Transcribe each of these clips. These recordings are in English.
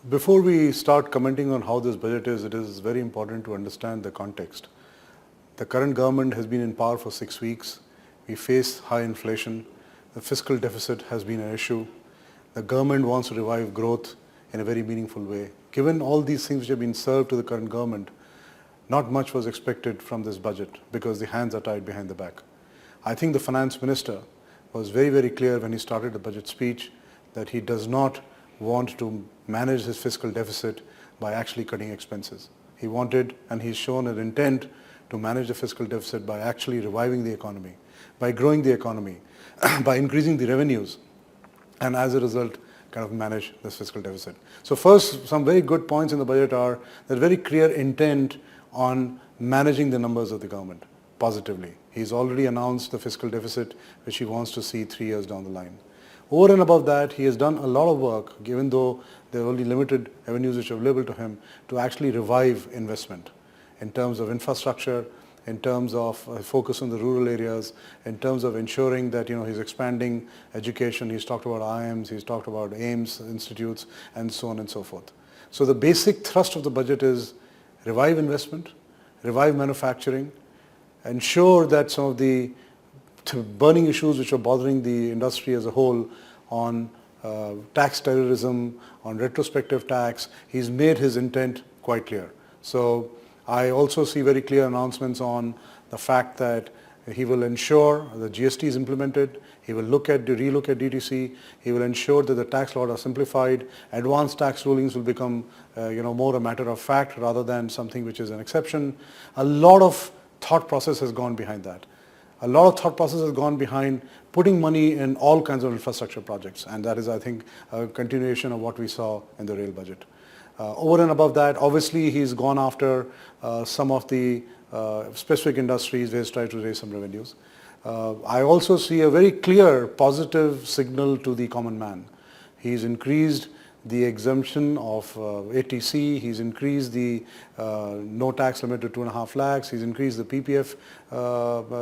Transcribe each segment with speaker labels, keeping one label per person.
Speaker 1: Before we start commenting on how this budget is, it is very important to understand the context. The current government has been in power for 6 weeks. We face high inflation. The fiscal deficit has been an issue. The government wants to revive growth in a very meaningful way. Given all these things which have been served to the current government, not much was expected from this budget because the hands are tied behind the back. I think the finance minister was very, very clear when he started the budget speech that he does not want to manage his fiscal deficit by actually cutting expenses. He wanted, and he's shown an intent to manage the fiscal deficit by actually reviving the economy, by growing the economy, by increasing the revenues, and as a result, kind of manage this fiscal deficit. So first, some very good points in the budget are that very clear intent on managing the numbers of the government positively. He's already announced the fiscal deficit which he wants to see 3 years down the line. Over and above that, he has done a lot of work, even though there are only limited avenues which are available to him, to actually revive investment in terms of infrastructure, in terms of focus on the rural areas, in terms of ensuring that he's expanding education. He's talked about IIMs, he's talked about AIMS institutes, and so on and so forth. So the basic thrust of the budget is revive investment, revive manufacturing, ensure that some of the burning issues which are bothering the industry as a whole on tax terrorism, on retrospective tax, he's made his intent quite clear. So I also see very clear announcements on the fact that he will ensure the GST is implemented, he will relook at DTC, he will ensure that the tax laws are simplified, advanced tax rulings will become more a matter of fact rather than something which is an exception. A lot of thought process has gone behind that. A lot of thought process has gone behind putting money in all kinds of infrastructure projects, and that is, I think, a continuation of what we saw in the rail budget. Over and above that, obviously, he's gone after some of the specific industries where he's tried to raise some revenues. I also see a very clear positive signal to the common man. He's increased the exemption of ATC, he's increased the no tax limit to 2.5 lakhs, he's increased the PPF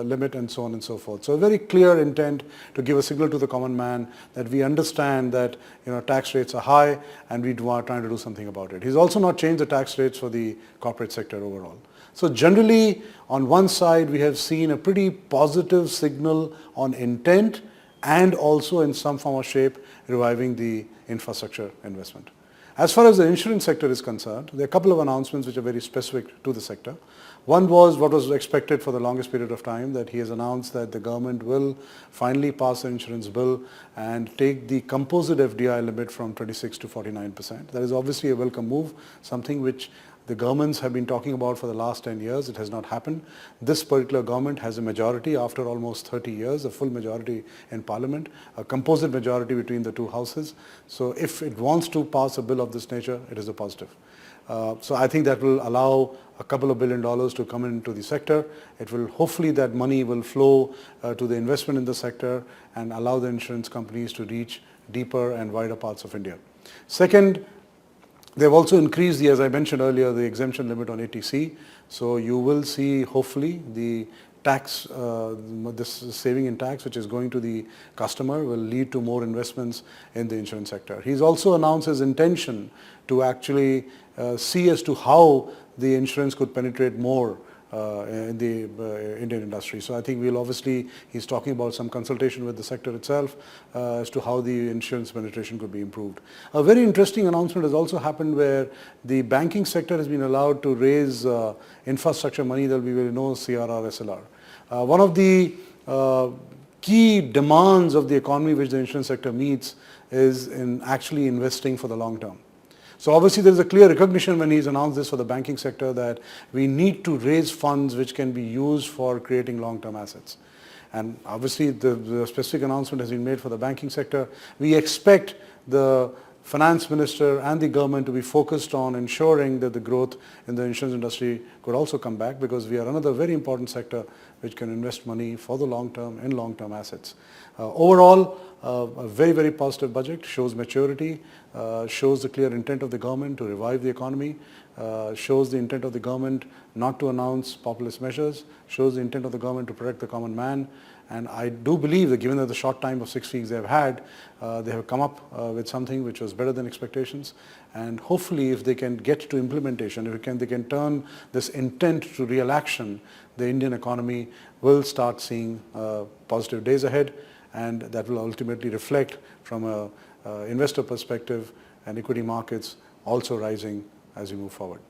Speaker 1: limit, and so on and so forth. So a very clear intent to give a signal to the common man that we understand that tax rates are high and we are trying to do something about it. He's also not changed the tax rates for the corporate sector overall. So generally, on one side, we have seen a pretty positive signal on intent and also in some form or shape reviving the infrastructure investment. As far as the insurance sector is concerned, there are a couple of announcements which are very specific to the sector. One was what was expected for the longest period of time, that he has announced that the government will finally pass an insurance bill and take the composite FDI limit from 26 to 49%. That is obviously a welcome move, something which the governments have been talking about for the last 10 years. It has not happened. This particular government has a majority after almost 30 years, a full majority in parliament, a composite majority between the two houses. So if it wants to pass a bill of this nature, it is a positive. So I think that will allow a couple of $1 billion to come into the sector. It will hopefully that money will flow to the investment in the sector and allow the insurance companies to reach deeper and wider parts of India. Second, they've also increased, as I mentioned earlier, the exemption limit on ATC. So you will see, hopefully, the tax, this saving in tax which is going to the customer will lead to more investments in the insurance sector. He's also announced his intention to actually see as to how the insurance could penetrate more in the Indian industry. So I think he's talking about some consultation with the sector itself as to how the insurance penetration could be improved. A very interesting announcement has also happened where the banking sector has been allowed to raise infrastructure money. There will be no CRR, SLR. One of the key demands of the economy which the insurance sector meets is in actually investing for the long term. So obviously there is a clear recognition when he's announced this for the banking sector that we need to raise funds which can be used for creating long-term assets. And obviously the specific announcement has been made for the banking sector. We expect the finance minister and the government to be focused on ensuring that the growth in the insurance industry could also come back, because we are another very important sector which can invest money for the long term in long-term assets. Overall, a very, very positive budget, shows maturity, shows the clear intent of the government to revive the economy, shows the intent of the government not to announce populist measures, shows the intent of the government to protect the common man, And I do believe that given that the short time of 6 weeks they have had, they have come up with something which was better than expectations. And hopefully if they can get to implementation, if they can turn this intent to real action, the Indian economy will start seeing positive days ahead, and that will ultimately reflect from a investor perspective and equity markets also rising as we move forward.